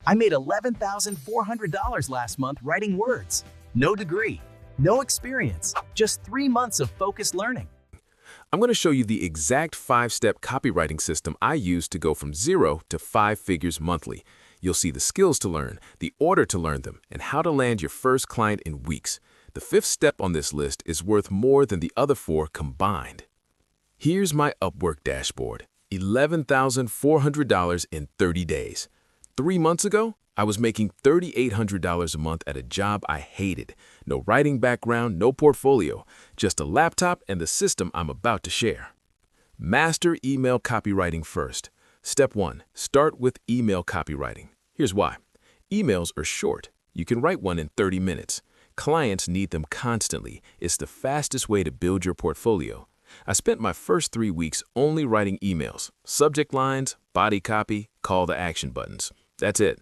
I made $11,400 last month writing words. No degree, no experience, just 3 months of focused learning. I'm going to show you the exact 5-step copywriting system I use to go from 0 to 5 figures monthly. You'll see the skills to learn, the order to learn them, and how to land your first client in weeks. The 5th step on this list is worth more than the other 4 combined. Here's my Upwork dashboard. $11,400 in 30 days. 3 months ago, I was making $3,800 a month at a job I hated. No writing background, no portfolio, just a laptop and the system I'm about to share. Master email copywriting first. Step 1. Start with email copywriting. Here's why. Emails are short. You can write one in 30 minutes. Clients need them constantly. It's the fastest way to build your portfolio. I spent my first 3 weeks only writing emails, subject lines, body copy, call to action buttons. That's it.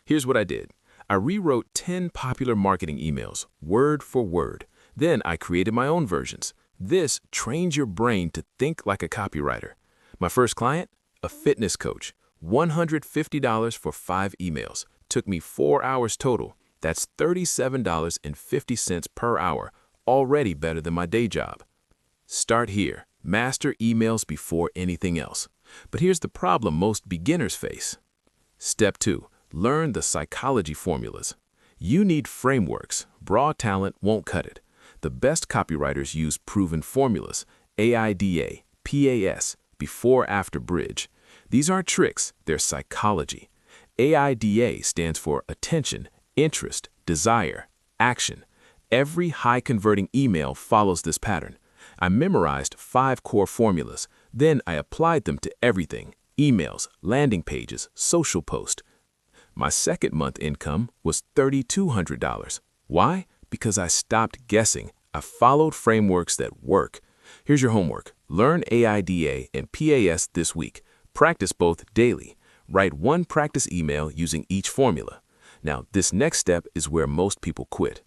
Here's what I did. I rewrote 10 popular marketing emails, word for word. Then I created my own versions. This trains your brain to think like a copywriter. My first client? A fitness coach. $150 for 5 emails. Took me 4 hours total. That's $37.50 per hour, already better than my day job. Start here. Master emails before anything else. But here's the problem most beginners face. Step 2. Learn the psychology formulas. You need frameworks. Raw talent won't cut it. The best copywriters use proven formulas, AIDA, PAS, before-after bridge. These aren't tricks, they're psychology. AIDA stands for attention, interest, desire, action. Every high-converting email follows this pattern. I memorized 5 core formulas. Then I applied them to everything: emails, landing pages, social posts. My second month income was $3,200. Why? Because I stopped guessing. I followed frameworks that work. Here's your homework. Learn AIDA and PAS this week. Practice both daily. Write 1 practice email using each formula. Now, this next step is where most people quit.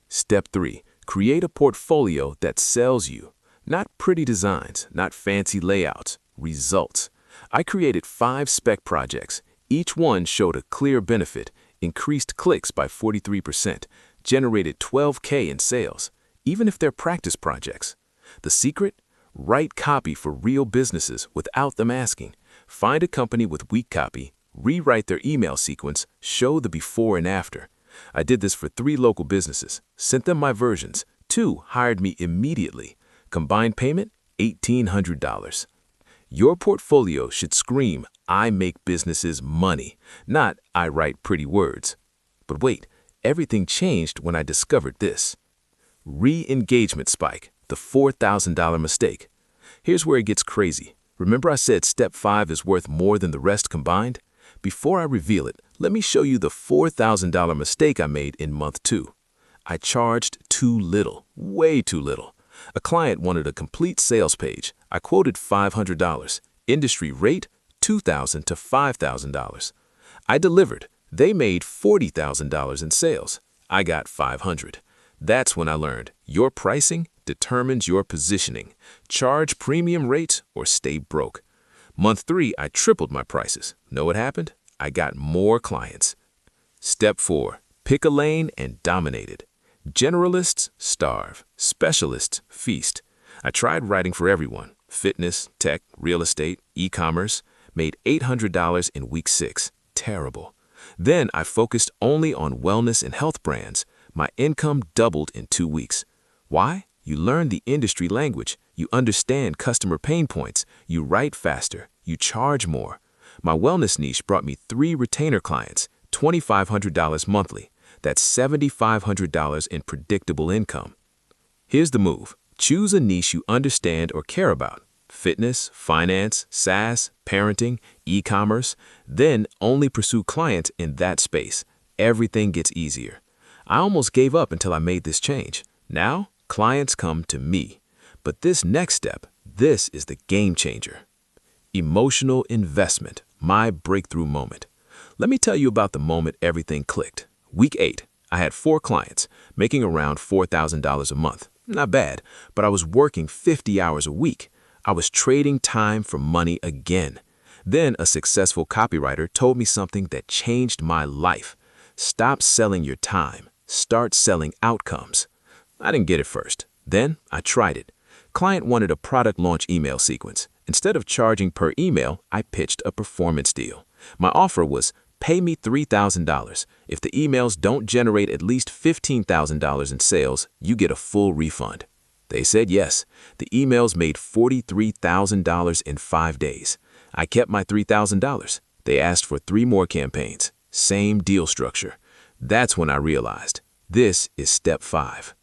Step 3. Create a portfolio that sells you. Not pretty designs, not fancy layouts, results. I created 5 spec projects. Each one showed a clear benefit, increased clicks by 43%, generated $12K in sales, even if they're practice projects. The secret? Write copy for real businesses without them asking. Find a company with weak copy, rewrite their email sequence, show the before and after. I did this for 3 local businesses, sent them my versions. 2 hired me immediately. Combined payment, $1,800. Your portfolio should scream, I make businesses money, not I write pretty words. But wait, everything changed when I discovered this. Re-engagement spike, the $4,000 mistake. Here's where it gets crazy. Remember I said step 5 is worth more than the rest combined? Before I reveal it, let me show you the $4,000 mistake I made in month 2. I charged too little, way too little. A client wanted a complete sales page. I quoted $500. Industry rate, $2,000 to $5,000. I delivered. They made $40,000 in sales. I got $500. That's when I learned your pricing determines your positioning. Charge premium rates or stay broke. Month 3, I tripled my prices. Know what happened? I got more clients. Step 4. Pick a lane and dominate it. Generalists starve. Specialists feast. I tried writing for everyone. Fitness, tech, real estate, e-commerce. Made $800 in week 6. Terrible. Then I focused only on wellness and health brands. My income doubled in 2 weeks. Why? You learn the industry language. You understand customer pain points. You write faster. You charge more. My wellness niche brought me 3 retainer clients, $2,500 monthly. That's $7,500 in predictable income. Here's the move. Choose a niche you understand or care about. Fitness, finance, SaaS, parenting, e-commerce. Then only pursue clients in that space. Everything gets easier. I almost gave up until I made this change. Now, clients come to me. But this next step, this is the game changer. Emotional investment, my breakthrough moment. Let me tell you about the moment everything clicked. Week 8, I had 4 clients, making around $4,000 a month. Not bad, but I was working 50 hours a week. I was trading time for money again. Then a successful copywriter told me something that changed my life. Stop selling your time. Start selling outcomes. I didn't get it first. Then I tried it. Client wanted a product launch email sequence. Instead of charging per email, I pitched a performance deal. My offer was, pay me $3,000. If the emails don't generate at least $15,000 in sales, you get a full refund. They said yes. The emails made $43,000 in 5 days. I kept my $3,000. They asked for 3 more campaigns. Same deal structure. That's when I realized this is step 5.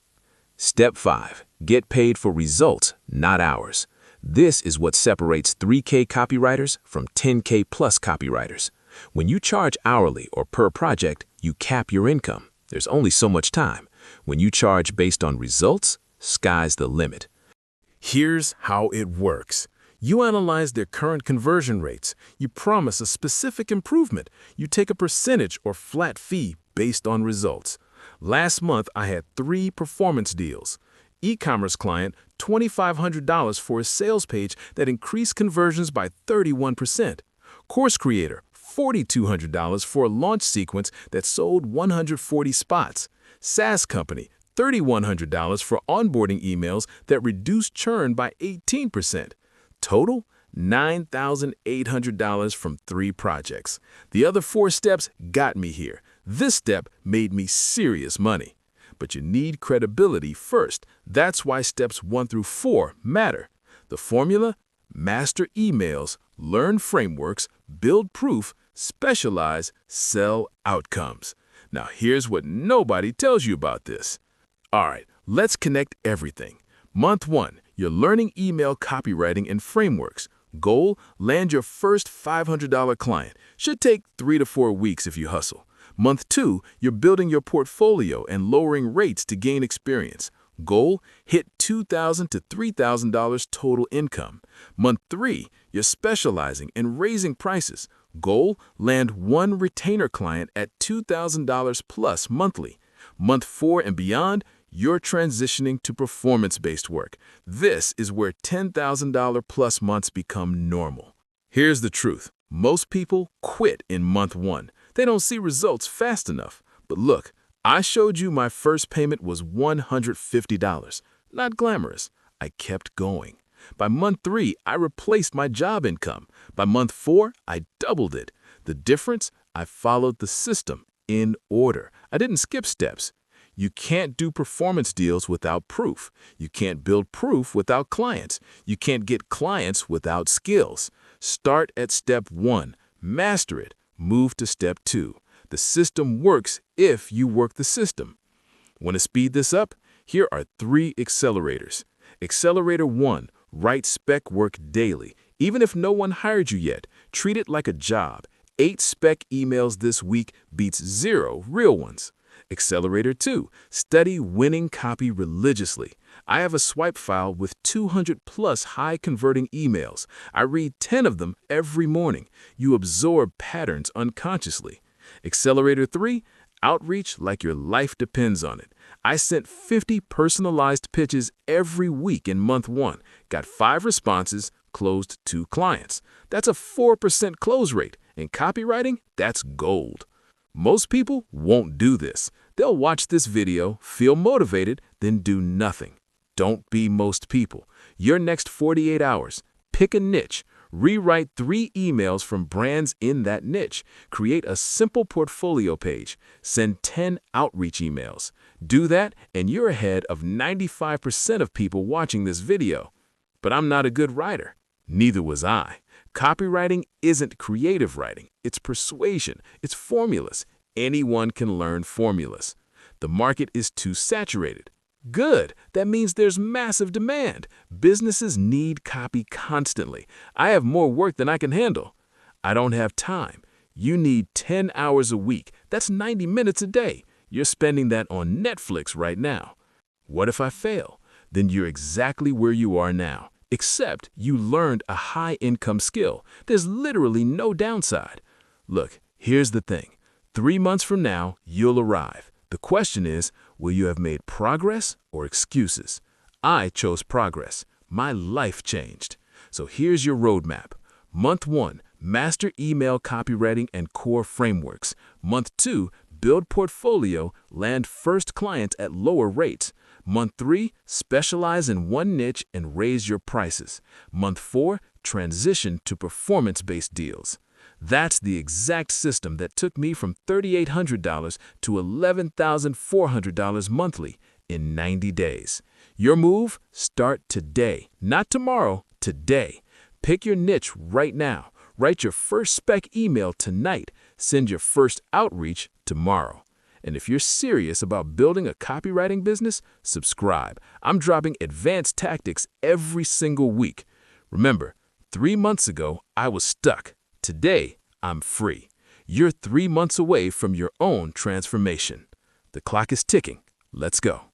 Step 5. Get paid for results, not hours. This is what separates 3K copywriters from 10K plus copywriters. When you charge hourly or per project, you cap your income. There's only so much time. When you charge based on results, sky's the limit. Here's how it works. You analyze their current conversion rates. You promise a specific improvement. You take a percentage or flat fee based on results. Last month, I had 3 performance deals. E-commerce client, $2,500 for a sales page that increased conversions by 31%. Course creator, $4,200 for a launch sequence that sold 140 spots. SaaS company, $3,100 for onboarding emails that reduced churn by 18%. Total, $9,800 from 3 projects. The other 4 steps got me here. This step made me serious money. But you need credibility first. That's why steps 1 through 4 matter. The formula: master emails, learn frameworks, build proof, specialize, sell outcomes. Now here's what nobody tells you about this. All right, let's connect everything. Month 1, you're learning email copywriting and frameworks. Goal: land your first $500 client. Should take 3 to 4 weeks if you hustle. Month 2, you're building your portfolio and lowering rates to gain experience. Goal: hit $2,000 to $3,000 total income. Month 3, you're specializing and raising prices. Goal: land 1 retainer client at $2,000 plus monthly. Month 4 and beyond, you're transitioning to performance-based work. This is where $10,000 plus months become normal. Here's the truth. Most people quit in month 1. They don't see results fast enough. But look, I showed you my first payment was $150. Not glamorous. I kept going. By month 3, I replaced my job income. By month 4, I doubled it. The difference? I followed the system in order. I didn't skip steps. You can't do performance deals without proof. You can't build proof without clients. You can't get clients without skills. Start at step 1. Master it. Move to step 2. The system works if you work the system. Want to speed this up? Here are 3 accelerators. Accelerator 1. Write spec work daily. Even if no one hired you yet, treat it like a job. 8 spec emails this week beats 0 real ones. Accelerator 2. Study winning copy religiously. I have a swipe file with 200 plus high-converting emails. I read 10 of them every morning. You absorb patterns unconsciously. Accelerator 3. Outreach like your life depends on it. I sent 50 personalized pitches every week in month 1. Got 5 responses, closed 2 clients. That's a 4% close rate. In copywriting, that's gold. Most people won't do this. They'll watch this video, feel motivated, then do nothing. Don't be most people. Your next 48 hours, pick a niche. Rewrite 3 emails from brands in that niche. Create a simple portfolio page. Send 10 outreach emails. Do that, and you're ahead of 95% of people watching this video. But I'm not a good writer. Neither was I. Copywriting isn't creative writing. It's persuasion. It's formulas. Anyone can learn formulas. The market is too saturated. Good. That means there's massive demand. Businesses need copy constantly. I have more work than I can handle. I don't have time. You need 10 hours a week. That's 90 minutes a day. You're spending that on Netflix right now. What if I fail? Then you're exactly where you are now. Except you learned a high-income skill. There's literally no downside. Look, here's the thing. 3 months from now, you'll arrive. The question is, will you have made progress or excuses? I chose progress. My life changed. So here's your roadmap. Month 1, master email copywriting and core frameworks. Month 2, build portfolio, land first clients at lower rates. Month 3, specialize in one niche and raise your prices. Month 4, transition to performance-based deals. That's the exact system that took me from $3,800 to $11,400 monthly in 90 days. Your move? Start today. Not tomorrow, today. Pick your niche right now. Write your first spec email tonight. Send your first outreach tomorrow. And if you're serious about building a copywriting business, subscribe. I'm dropping advanced tactics every single week. Remember, 3 months ago, I was stuck. Today, I'm free. You're 3 months away from your own transformation. The clock is ticking. Let's go.